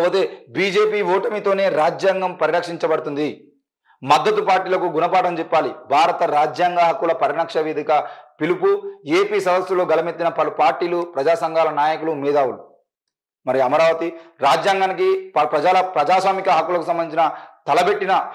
ఇకపోతే బీజేపీ ఓటమితోనే రాజ్యాంగం పరిరక్షించబడుతుంది, మద్దతు పార్టీలకు గుణపాఠం చెప్పాలి, భారత రాజ్యాంగ హక్కుల పరిరక్షణ వేదిక పిలుపు, ఏపీ సదస్సులో గలమెత్తిన పలు పార్టీలు, ప్రజా సంఘాల నాయకులు, మేధావులు. మరి అమరావతి రాజ్యాంగానికి ప్రజాస్వామిక హక్కులకు సంబంధించిన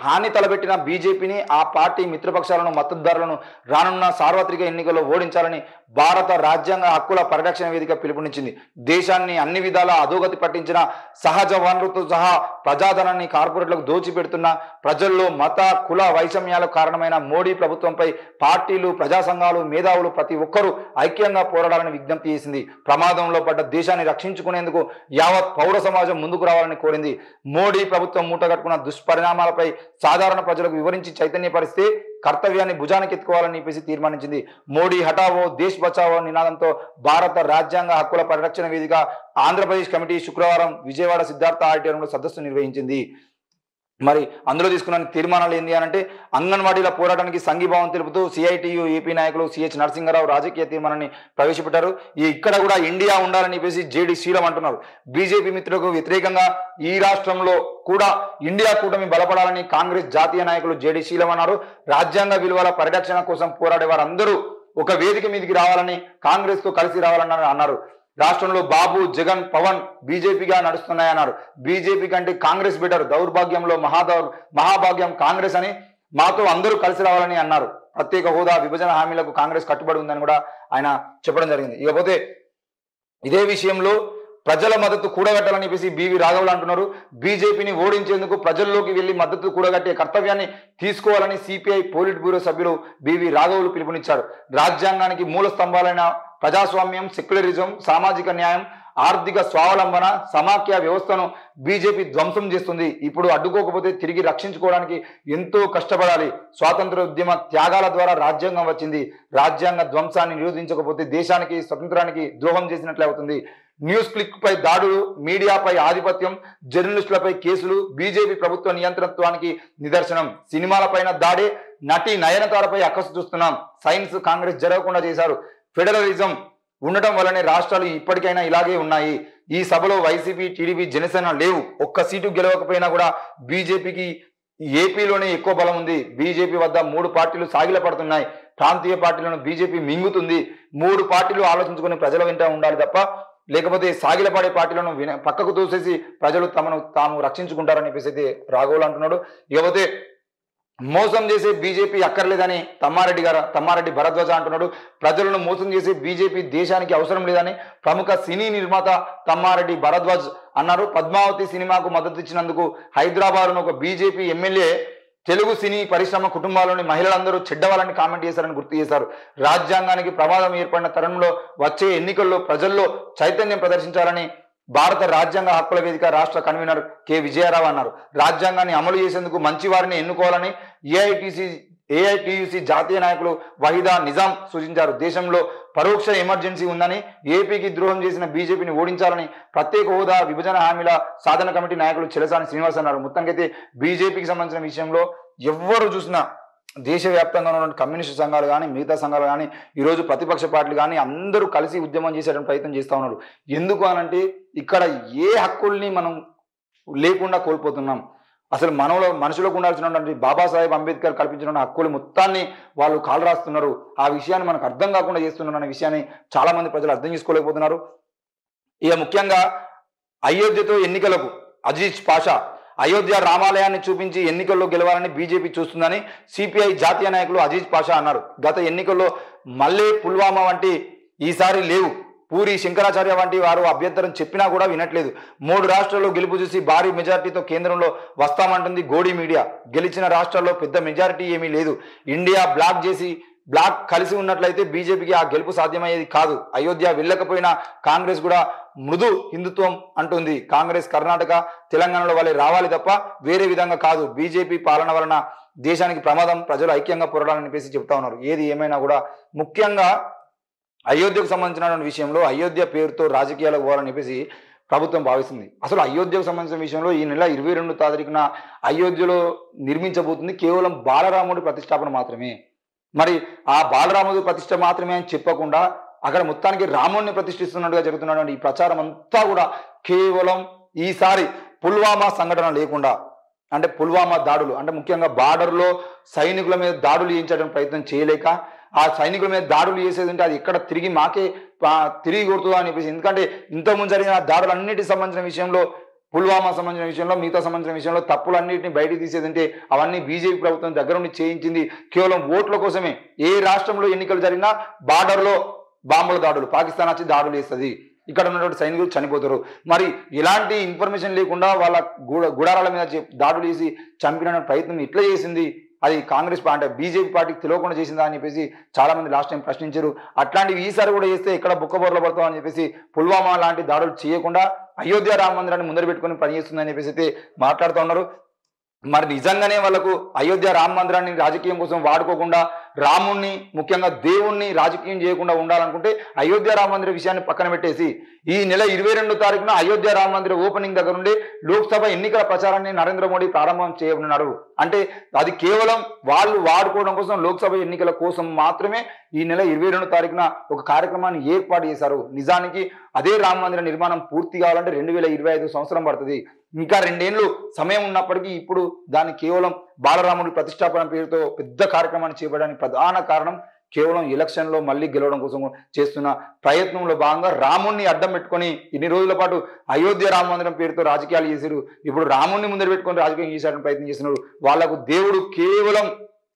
హాని తలబెట్టిన బీజేపీని, ఆ పార్టీ మిత్రపక్షాలను, మద్దతుదారులను రానున్న సార్వత్రిక ఎన్నికల్లో ఓడించాలని భారత రాజ్యాంగ హక్కుల పరిరక్షణ వేదిక పిలుపునిచ్చింది. దేశాన్ని అన్ని విధాలా అధోగతి పట్టించిన, సహజ వనరులతో సహా ప్రజాధనాన్ని కార్పొరేట్లకు దోచిపెడుతున్న, ప్రజల్లో మత కుల వైషమ్యాలకు కారణమైన మోడీ ప్రభుత్వంపై పార్టీలు, ప్రజా సంఘాలు, మేధావులు ప్రతి ఒక్కరూ ఐక్యంగా పోరాడాలని విజ్ఞప్తి చేసింది. ప్రమాదంలో పడ్డ దేశాన్ని రక్షించుకునేందుకు యావత్ పౌర సమాజం ముందుకు రావాలని కోరింది. మోడీ ప్రభుత్వం మూటగట్టుకున్న దుష్పరిణామాలపై సాధారణ ప్రజలకు వివరించి చైతన్యపరిస్తే కర్తవ్యాన్ని భుజానికి ఎత్తుకోవాలని చెప్పేసి తీర్మానించింది. మోడీ హఠావో దేశ్ బచావో నినాదంతో భారత రాజ్యాంగ హక్కుల పరిరక్షణ వేదిక ఆంధ్రప్రదేశ్ కమిటీ శుక్రవారం విజయవాడ సిద్ధార్థ ఆడిటోరియంలో సదస్సు నిర్వహించింది. మరి అందులో తీసుకున్న తీర్మానాలు ఏంటి అని అంటే, అంగన్వాడీల పోరాటానికి సంఘీభావం తెలుపుతూ సిఐటియు ఏపీ నాయకులు సిహెచ్ నరసింహారావు రాజకీయ తీర్మానాన్ని ప్రవేశపెట్టారు. ఇక్కడ కూడా ఇండియా ఉండాలని చెప్పేసి జేడి శ్రీరామ్ అంటున్నారు. బీజేపీ మిత్రులకు వ్యతిరేకంగా ఈ రాష్ట్రంలో కూడా ఇండియా కూటమి బలపడాలని కాంగ్రెస్ జాతీయ నాయకులు జేడి శ్రీరామ్ అన్నారు. రాజ్యాంగ విలువల పరిరక్షణ కోసం పోరాడే వారందరూ ఒక వేదిక మీదకి రావాలని, కాంగ్రెస్ తో కలిసి రావాలని అన్నారు. రాష్ట్రంలో బాబు, జగన్, పవన్ బీజేపీగా నడుస్తున్నాయన్నారు. బీజేపీ కంటే కాంగ్రెస్ బెటర్, దౌర్భాగ్యంలో మహాభాగ్యం కాంగ్రెస్ అని, మాతో అందరూ కలిసి రావాలని అన్నారు. ప్రత్యేక హోదా, విభజన హామీలకు కాంగ్రెస్ కట్టుబడి ఉందని కూడా ఆయన చెప్పడం జరిగింది. ఇకపోతే ఇదే విషయంలో ప్రజల మద్దతు కూడగట్టాలని చెప్పేసి బివి రాఘవులు అంటున్నారు. బీజేపీని ఓడించేందుకు ప్రజల్లోకి వెళ్లి మద్దతు కూడగట్టే కర్తవ్యాన్ని తీసుకోవాలని సిపిఐ పోలిట్ బ్యూరో సభ్యులు బివి రాఘవులు పిలుపునిచ్చారు. రాజ్యాంగానికి మూల స్తంభాలైన ప్రజాస్వామ్యం, సెక్యులరిజం, సామాజిక న్యాయం, ఆర్థిక స్వావలంబన, సమాఖ్య వ్యవస్థను బీజేపీ ధ్వంసం చేస్తుంది. ఇప్పుడు అడ్డుకోకపోతే తిరిగి రక్షించుకోవడానికి ఎంతో కష్టపడాలి. స్వాతంత్ర ఉద్యమ త్యాగాల ద్వారా రాజ్యాంగం వచ్చింది. రాజ్యాంగ ధ్వంసాన్ని నిరోధించకపోతే దేశానికి, స్వతంత్రానికి ద్రోహం చేసినట్లే అవుతుంది. న్యూస్ క్లిక్ పై దాడులు, మీడియాపై ఆధిపత్యం, జర్నలిస్టులపై కేసులు బీజేపీ ప్రభుత్వ నియంత్రణత్వానికి నిదర్శనం. సినిమాలపైన దాడే, నటి నయనతారపై అక్కసు చూస్తున్నాం. సైన్స్ కాంగ్రెస్ జరగకుండా చేశారు. ఫెడరలిజం ఉండటం వల్లనే రాష్ట్రాలు ఇప్పటికైనా ఇలాగే ఉన్నాయి. ఈ సభలో వైసీపీ, టీడీపీ, జనసేన లేవు. ఒక్క సీటు గెలవకపోయినా కూడా బీజేపీకి ఏపీలోనే ఎక్కువ బలం ఉంది. బీజేపీ వద్ద 3 పార్టీలు సాగిలపడుతున్నాయి. ప్రాంతీయ పార్టీలను బీజేపీ మింగుతుంది. 3 పార్టీలు ఆలోచించుకుని ప్రజల వెంట ఉండాలి తప్ప, లేకపోతే సాగిలపడే పార్టీలను పక్కకు తోసేసి ప్రజలు తాము రక్షించుకుంటారని చెప్పేసి రాఘవులు అంటున్నాడు. ఇకపోతే మోసం చేసే బీజేపీ అక్కర్లేదని తమ్మారెడ్డి భరద్వాజ అంటున్నాడు. ప్రజలను మోసం చేసే బీజేపీ దేశానికి అవసరం లేదని ప్రముఖ సినీ నిర్మాత తమ్మారెడ్డి భరద్వాజ్ అన్నారు. పద్మావతి సినిమాకు మద్దతు ఇచ్చినందుకు హైదరాబాద్లో ఒక బీజేపీ ఎమ్మెల్యే తెలుగు సినీ పరిశ్రమ కుటుంబాల్లోని మహిళలందరూ చెడ్డవాళ్ళని కామెంట్ చేశారని గుర్తు చేశారు. రాజ్యాంగానికి ప్రమాదం ఏర్పడిన తరుణంలో వచ్చే ఎన్నికల్లో ప్రజల్లో చైతన్యం ప్రదర్శించాలని భారత రాజ్యాంగ హక్కుల వేదిక రాష్ట్ర కన్వీనర్ కె విజయరావు అన్నారు. రాజ్యాంగాన్ని అమలు చేసేందుకు మంచి వారిని ఎన్నుకోవాలని ఏఐటియుసి జాతీయ నాయకులు వహీదా నిజాం సూచించారు. దేశంలో పరోక్ష ఎమర్జెన్సీ ఉందని, ఏపీకి ద్రోహం చేసిన బీజేపీని ఓడించాలని ప్రత్యేక హోదా, విభజన హామీల సాధన కమిటీ నాయకులు చెలసాని శ్రీనివాస్ అన్నారు. మొత్తానికైతే బీజేపీకి సంబంధించిన విషయంలో ఎవ్వరు చూసినా దేశవ్యాప్తంగా ఉన్న కమ్యూనిస్టు సంఘాలు కానీ, మిగతా సంఘాలు కానీ, ఈరోజు ప్రతిపక్ష పార్టీలు కానీ అందరూ కలిసి ఉద్యమం చేసేటువంటి ప్రయత్నం చేస్తూ ఉన్నారు. ఎందుకు అనంటే ఇక్కడ ఏ హక్కుల్ని మనం లేకుండా కోల్పోతున్నాం. అసలు మనుషులకు ఉండాల్సినటువంటి బాబాసాహెబ్ అంబేద్కర్ కల్పించిన హక్కులు మొత్తాన్ని వాళ్ళు కాలు రాస్తున్నారు. ఆ విషయాన్ని మనకు అర్థం కాకుండా చేస్తున్నారు అనే విషయాన్ని చాలా మంది ప్రజలు అర్థం చేసుకోలేకపోతున్నారు. ఇక ముఖ్యంగా అయోధ్యతో ఎన్నికలకు అజీజ్ పాషా, అయోధ్య రామాలయాన్ని చూపించి ఎన్నికల్లో గెలవాలని బీజేపీ చూస్తుందని సిపిఐ జాతీయ నాయకులు అజీజ్ పాషా అన్నారు. గత ఎన్నికల్లో మల్లె, పుల్వామా వంటి ఈసారి లేవు. పూరి శంకరాచార్య వంటి వారు అభ్యంతరం చెప్పినా కూడా వినట్లేదు. 3 రాష్ట్రాల్లో గెలుపు చూసి భారీ మెజార్టీతో కేంద్రంలో వస్తామంటుంది గోడి మీడియా. గెలిచిన రాష్ట్రాల్లో పెద్ద మెజారిటీ ఏమీ లేదు. ఇండియా బ్లాక్ కలిసి ఉన్నట్లయితే బీజేపీకి ఆ గెలుపు సాధ్యమయ్యేది కాదు. అయోధ్య వెళ్ళకపోయినా కాంగ్రెస్ కూడా మృదు హిందుత్వం అంటుంది. కాంగ్రెస్ కర్ణాటక, తెలంగాణలో వాళ్ళే రావాలి తప్ప వేరే విధంగా కాదు. బీజేపీ పాలన వలన దేశానికి ప్రమాదం, ప్రజలు ఐక్యంగా పోరాడాలని చెప్పేసి చెప్తా ఉన్నారు. ఏది ఏమైనా కూడా ముఖ్యంగా అయోధ్యకు సంబంధించిన విషయంలో అయోధ్య పేరుతో రాజకీయాలకు పోవాలని చెప్పేసి ప్రభుత్వం భావిస్తుంది. అసలు అయోధ్యకు సంబంధించిన విషయంలో ఈ నెల 22వ తారీఖున అయోధ్యలో నిర్మించబోతుంది కేవలం బాలరాముడి ప్రతిష్టాపన మాత్రమే. మరి ఆ బాలరాముడి ప్రతిష్ట మాత్రమే అని చెప్పకుండా అక్కడ మొత్తానికి రాముడిని ప్రతిష్ఠిస్తున్నట్టుగా జరుగుతున్నటువంటి ఈ ప్రచారం అంతా కూడా కేవలం ఈసారి పుల్వామా సంఘటన లేకుండా, అంటే పుల్వామా దాడులు అంటే ముఖ్యంగా బార్డర్లో సైనికుల మీద దాడులు చేయించడానికి ప్రయత్నం చేయలేక, ఆ సైనికుల మీద దాడులు చేసేది ఉంటే అది ఎక్కడ తిరిగి మాకే తిరిగి కొడుతుందా అని చెప్పేసి, ఎందుకంటే ఇంతకుముందు జరిగిన దాడులు అన్నిటికి సంబంధించిన విషయంలో, పుల్వామా సంబంధించిన విషయంలో, మిగతా సంబంధించిన విషయంలో తప్పులన్నింటినీ బయటికి తీసేదంటే అవన్నీ బీజేపీ ప్రభుత్వం దగ్గర ఉండి చేయించింది కేవలం ఓట్ల కోసమే. ఏ రాష్ట్రంలో ఎన్నికలు జరిగినా బార్డర్లో బాంబుల దాడులు, పాకిస్తాన్ వచ్చి దాడులు చేస్తుంది, ఇక్కడ ఉన్నటువంటి సైనికులు చనిపోతారు. మరి ఇలాంటి ఇన్ఫర్మేషన్ లేకుండా వాళ్ళ గుడారాల మీద దాడులు చేసి చంపిన ప్రయత్నం ఎట్లా చేసింది? అది కాంగ్రెస్ అంటే బీజేపీ పార్టీకి తెలియకుండా చేసిందా అని చెప్పేసి చాలా మంది లాస్ట్ టైం ప్రశ్నించారు. అట్లాంటివి ఈసారి కూడా చేస్తే ఎక్కడ బుక్కబోర్లో పడతాం అని చెప్పేసి పుల్వామా లాంటి దాడులు చేయకుండా అయోధ్య రామ మందిరాన్ని ముందర పెట్టుకొని పనిచేస్తుందని చెప్పేసి అయితే మాట్లాడుతూ ఉన్నారు. మరి నిజంగానే వాళ్ళకు అయోధ్య రామ మందిరాన్ని రాజకీయం కోసం వాడుకోకుండా, రాముణ్ణి ముఖ్యంగా దేవుణ్ణి రాజకీయం చేయకుండా ఉండాలనుకుంటే అయోధ్య రామ మందిర విషయాన్ని పక్కన పెట్టేసి ఈ నెల 22వ తారీఖున అయోధ్య రామ మందిర ఓపెనింగ్ దగ్గర నుండి లోక్సభ ఎన్నికల ప్రచారాన్ని నరేంద్ర మోడీ ప్రారంభం చేయనున్నాడు. అంటే అది కేవలం వాళ్ళు వాడుకోవడం కోసం, లోక్సభ ఎన్నికల కోసం మాత్రమే ఈ నెల 22వ తారీఖున ఒక కార్యక్రమాన్ని ఏర్పాటు చేశారు. నిజానికి అదే రామ మందిర నిర్మాణం పూర్తి కావాలంటే 2025 సంవత్సరం పడుతుంది. ఇంకా 2 ఏళ్ళు సమయం ఉన్నప్పటికీ ఇప్పుడు దాన్ని కేవలం బాలరాముడి ప్రతిష్టాపన పేరుతో పెద్ద కార్యక్రమాన్ని చేపట్టడానికి ప్రధాన కారణం కేవలం ఎలక్షన్లో మళ్ళీ గెలవడం కోసం చేస్తున్న ప్రయత్నంలో భాగంగా రాముణ్ణి అడ్డం పెట్టుకొని ఇన్ని రోజుల పాటు అయోధ్య రామ మందిరం పేరుతో రాజకీయాలు చేశారు. ఇప్పుడు రాముణ్ణి ముందర పెట్టుకొని రాజకీయం చేసేటువంటి ప్రయత్నం చేస్తున్నారు. వాళ్ళకు దేవుడు కేవలం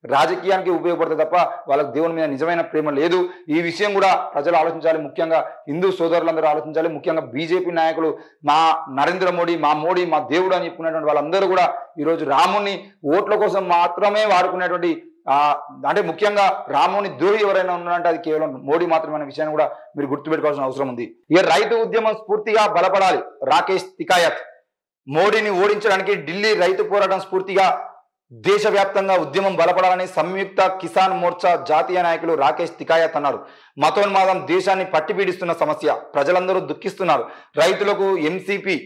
రాజకీయానికి ఉపయోగపడుతుంది తప్ప వాళ్ళకు దేవుని మీద నిజమైన ప్రేమ లేదు. ఈ విషయం కూడా ప్రజలు ఆలోచించాలి. ముఖ్యంగా హిందూ సోదరులందరూ ఆలోచించాలి. ముఖ్యంగా బీజేపీ నాయకులు మా నరేంద్ర మోడీ, మా మోడీ మా దేవుడు అని చెప్పుకునేటువంటి వాళ్ళందరూ కూడా ఈరోజు రాముణ్ణి ఓట్ల కోసం మాత్రమే వాడుకునేటువంటి అంటే ముఖ్యంగా రాముని ద్రోహి ఎవరైనా ఉన్నారంటే అది కేవలం మోడీ మాత్రమే అనే విషయాన్ని కూడా మీరు గుర్తుపెట్టుకోవాల్సిన అవసరం ఉంది. ఇక రైతు ఉద్యమం స్ఫూర్తిగా బలపడాలి. రాకేష్ తికాయత్. మోడీని ఓడించడానికి ఢిల్లీ రైతు పోరాటం స్ఫూర్తిగా దేశవ్యాప్తంగా ఉద్యమం బలపడాలని సంయుక్త కిసాన్ మోర్చా జాతీయ నాయకులు రాకేష్ తికాయత్ అన్నారు. మతోన్మాదం దేశాన్ని పట్టిపీడిస్తున్న సమస్య, ప్రజలందరూ దుఃఖిస్తున్నారు. రైతులకు ఎంసీపీ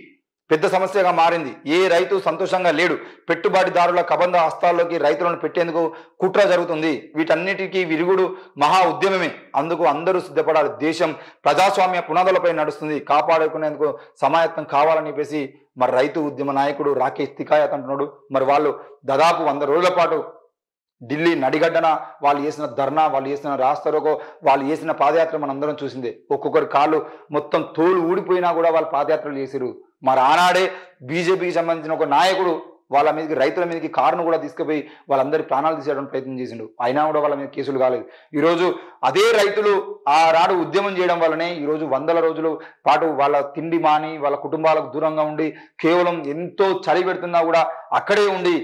పెద్ద సమస్యగా మారింది. ఏ రైతు సంతోషంగా లేడు. పెట్టుబడిదారుల కబంధ హస్తాల్లోకి రైతులను పెట్టేందుకు కుట్ర జరుగుతుంది. వీటన్నిటికీ విరుగుడు మహా ఉద్యమమే. అందుకు అందరూ సిద్ధపడాలి. దేశం ప్రజాస్వామ్య పునాదులపై నడుస్తుంది. కాపాడుకునేందుకు సమాయత్తం కావాలని చెప్పేసి మరి రైతు ఉద్యమ నాయకుడు రాకేష్ తికాయత్ అంటున్నాడు. మరి వాళ్ళు దాదాపు 100 రోజుల పాటు ఢిల్లీ నడిగడ్డన వాళ్ళు చేసిన ధర్నా, వాళ్ళు చేసిన రాస్తారోకో, వాళ్ళు చేసిన పాదయాత్ర మనందరం చూసిందే. ఒక్కొక్కరి కాళ్ళు మొత్తం తోలు ఊడిపోయినా కూడా వాళ్ళు పాదయాత్రలు చేశారు. మరి ఆనాడే బీజేపీకి సంబంధించిన ఒక నాయకుడు వాళ్ళ మీదకి, రైతుల మీదకి కారును కూడా తీసుకుపోయి వాళ్ళందరి ప్రాణాలు తీసేయడానికి ప్రయత్నం చేసిండు. అయినా కూడా వాళ్ళ మీద కేసులు కాలేదు. ఈరోజు అదే రైతులు ఆ నాడు ఉద్యమం చేయడం వల్లనే ఈరోజు 100 రోజుల పాటు వాళ్ళ తిండి మాని, వాళ్ళ కుటుంబాలకు దూరంగా ఉండి, కేవలం ఎంతో చలి పెడుతున్నా కూడా అక్కడే ఉండి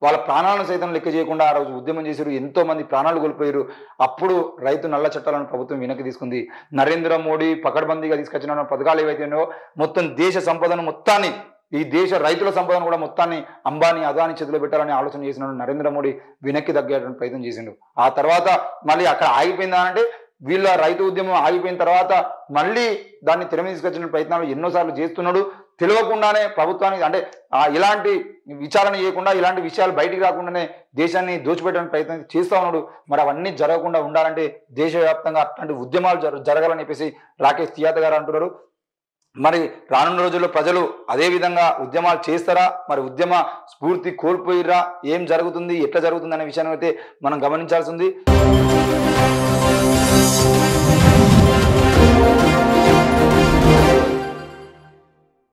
వాళ్ళ ప్రాణాలను సైతం లెక్క చేయకుండా ఆ రోజు ఉద్యమం చేశారు. ఎంతో మంది ప్రాణాలు కోల్పోయారు. అప్పుడు రైతు నల్ల చట్టాలను ప్రభుత్వం వెనక్కి తీసుకుంది. నరేంద్ర మోడీ పకడ్బందీగా తీసుకొచ్చిన పథకాలు ఏవైతే ఉన్నాయో మొత్తం దేశ సంపదను మొత్తాన్ని, ఈ దేశ రైతుల సంపదను కూడా మొత్తాన్ని అంబానీ, అదానీ చేతిలో పెట్టాలని ఆలోచన చేసిన నరేంద్ర మోడీ వెనక్కి తగ్గేటువంటి ప్రయత్నం చేసిండు. ఆ తర్వాత మళ్ళీ అక్కడ ఆగిపోయిందా అంటే వీళ్ళ రైతు ఉద్యమం ఆగిపోయిన తర్వాత మళ్ళీ దాన్ని తెర మీద తీసుకొచ్చిన ప్రయత్నాలు ఎన్నోసార్లు చేస్తున్నాడు. తెలియకుండానే ప్రభుత్వానికి అంటే ఇలాంటి విచారణ చేయకుండా, ఇలాంటి విషయాలు బయటికి రాకుండానే దేశాన్ని దోచిపెట్టడానికి ప్రయత్నం చేస్తూ ఉన్నాడు. మరి అవన్నీ జరగకుండా ఉండాలంటే దేశవ్యాప్తంగా అట్లాంటి ఉద్యమాలు జరగాలని చెప్పేసి రాకేష్ తికాయత్ గారు అంటున్నారు. మరి రానున్న రోజుల్లో ప్రజలు అదే విధంగా ఉద్యమాలు చేస్తారా, మరి ఉద్యమ స్ఫూర్తి కోల్పోయిరా, ఏం జరుగుతుంది, ఎట్లా జరుగుతుంది అనే విషయాన్ని అయితే మనం గమనించాల్సి ఉంది.